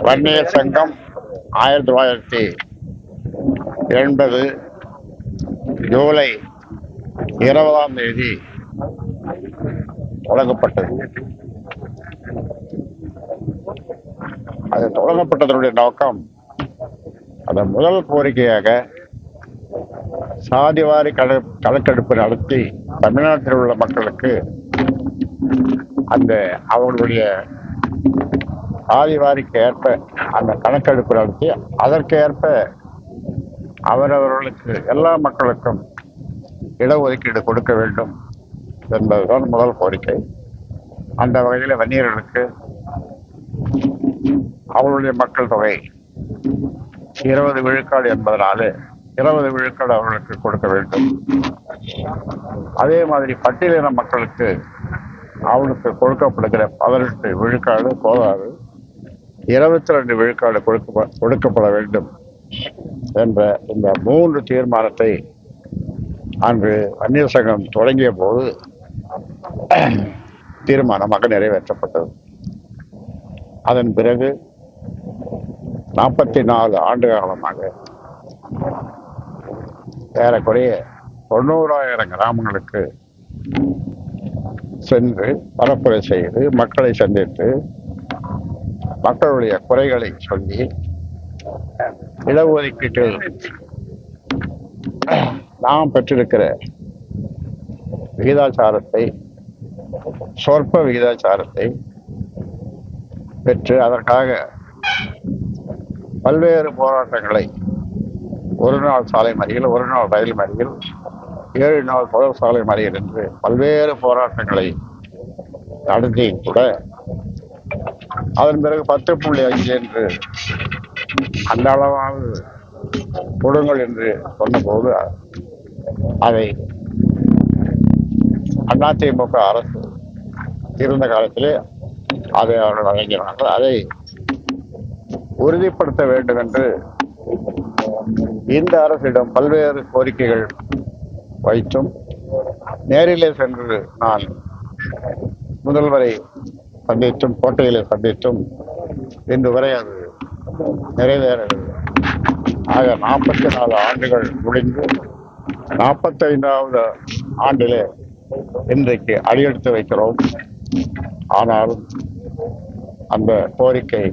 வன்னியர் சங்கம் 1980 ஜூலை 20 தொடங்கப்பட்டது. அது தொடங்கப்பட்டதனுடைய நோக்கம், அதன் முதல் கோரிக்கையாக சாதிவாரி கணக்கெடுப்பு நடத்தி தமிழ்நாட்டில் உள்ள மக்களுக்கு அந்த அவர்களுடைய சாதிவாரிக்கு ஏற்ப அந்த கணக்கெடுப்பு நடத்தி அதற்கேற்ப அவரவர்களுக்கு எல்லா மக்களுக்கும் இடஒதுக்கீடு கொடுக்க வேண்டும் என்பதுதான் முதல் கோரிக்கை. அந்த வகையில் வன்னியர்களுக்கு அவர்களுடைய மக்கள் தொகை 20 விழுக்காடு என்பதனால 20 விழுக்காடு அவர்களுக்கு கொடுக்க வேண்டும். அதே மாதிரி பட்டியலின மக்களுக்கு அவர்களுக்கு கொடுக்கப்படுகிற 18 விழுக்காடு போதாது, 22 விழுக்காடு கொடுக்கப்பட வேண்டும் என்ற இந்த 3 தீர்மானத்தை அன்று வன்னியர் சங்கம் தொடங்கிய போது தீர்மானமாக நிறைவேற்றப்பட்டது. அதன் பிறகு 44 ஆண்டு காலமாக ஏறக்குறைய 90,000 கிராமங்களுக்கு சென்று பரப்புரை செய்து மக்களை சந்தித்து மக்களுடைய குறைகளை சொல்லி இடஒதுக்கீட்டில் நாம் பெற்றிருக்கிற விகிதாச்சாரத்தை, சொற்ப விகிதாச்சாரத்தை பெற்று அதற்காக பல்வேறு போராட்டங்களை, ஒரு நாள் சாலை மறியல், ஒரு நாள் ரயில் மறியல், 7 நாள் தொடர் சாலை மறியல் என்று பல்வேறு போராட்டங்களை நடத்தியும் கூட அதன் பிறகு 10.5 என்று அந்த அளவாவது கொடுங்கள் என்று சொன்னபோது அதை அதிமுக அரசு இருந்த காலத்திலே அதை அவர்கள் வழங்கினார்கள். அதை உறுதிப்படுத்த வேண்டும் என்று இந்த அரசிடம் பல்வேறு கோரிக்கைகள் வைத்தும் நேரிலே சென்று நான் முதல்வரை சந்தித்தும் கோட்டையிலே சந்தித்தும் இன்று வரை அது நிறைவேறவில்லை. ஆக 44 ஆண்டுகள் முடிந்து 45வது ஆண்டிலே இன்றைக்கு அடியெடுத்து வைக்கிறோம். ஆனாலும் அந்த கோரிக்கை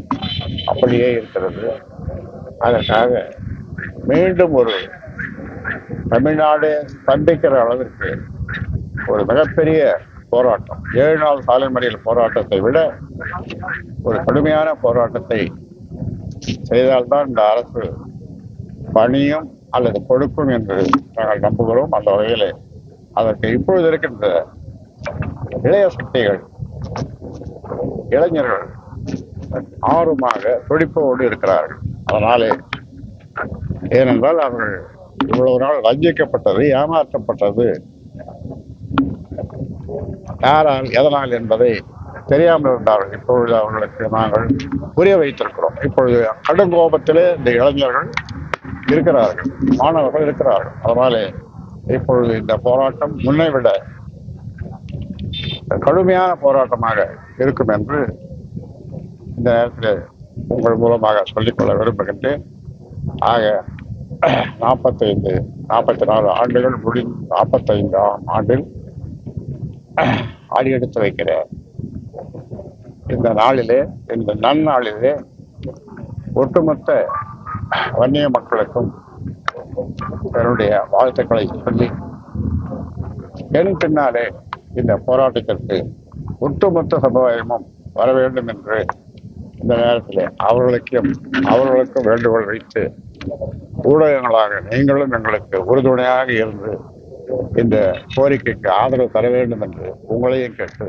அப்படியே இருக்கிறது. அதற்காக மீண்டும் ஒரு தமிழ்நாடு சந்திக்கிற அளவிற்கு ஒரு மிகப்பெரிய போராட்டம், 7 நாள் சாலை மறியல் போராட்டத்தை விட ஒரு கடுமையான போராட்டத்தை செய்தால்தான் இந்த அரசு பணியும் அல்லது கொடுக்கும் என்று நாங்கள் நம்புகிறோம். அந்த வகையில் அதற்கு இப்பொழுது இருக்கின்ற இளைய சக்திகள், இளைஞர்கள் ஆர்வமாக துடிப்போடு இருக்கிறார்கள். அதனாலே, ஏனென்றால் அவர்கள் இவ்வளவு நாள் வஞ்சிக்கப்பட்டது, ஏமாற்றப்பட்டது யாரால், எதனால் என்பதை தெரியாமல் இருந்தார்கள். இப்பொழுது அவர்களுக்கு நாங்கள் புரிய வைத்திருக்கிறோம். இப்பொழுது கடும் கோபத்திலே இந்த இளைஞர்கள் இருக்கிறார்கள், மாணவர்கள் இருக்கிறார்கள். அதனாலே இப்பொழுது இந்த போராட்டம் முன்னை விட கடுமையான போராட்டமாக இருக்கும் என்று இந்த நேரத்தில் உங்கள் மூலமாக சொல்லிக்கொள்ள விரும்புகின்றேன். ஆக 44 ஆண்டுகள் முடிந்து 45ஆம் ஆண்டில் அடியெடுத்து வைக்கிற இந்த நாளிலே, இந்த நன்னாளிலே ஒட்டுமொத்த வன்னிய மக்களுக்கும் என்னுடைய வாழ்த்துக்களை சொல்லி, என் பின்னாலே இந்த போராட்டத்திற்கு ஒட்டுமொத்த சமுதாயமும் வர வேண்டும் என்று இந்த நேரத்தில் அவர்களுக்கும் வேண்டுகோள் வைத்து, ஊடகங்களாக நீங்களும் எங்களுக்கு உறுதுணையாக இருந்து இந்த கோரிக்கைக்கு ஆதரவு தர வேண்டும் என்று உங்களையும் கேட்டு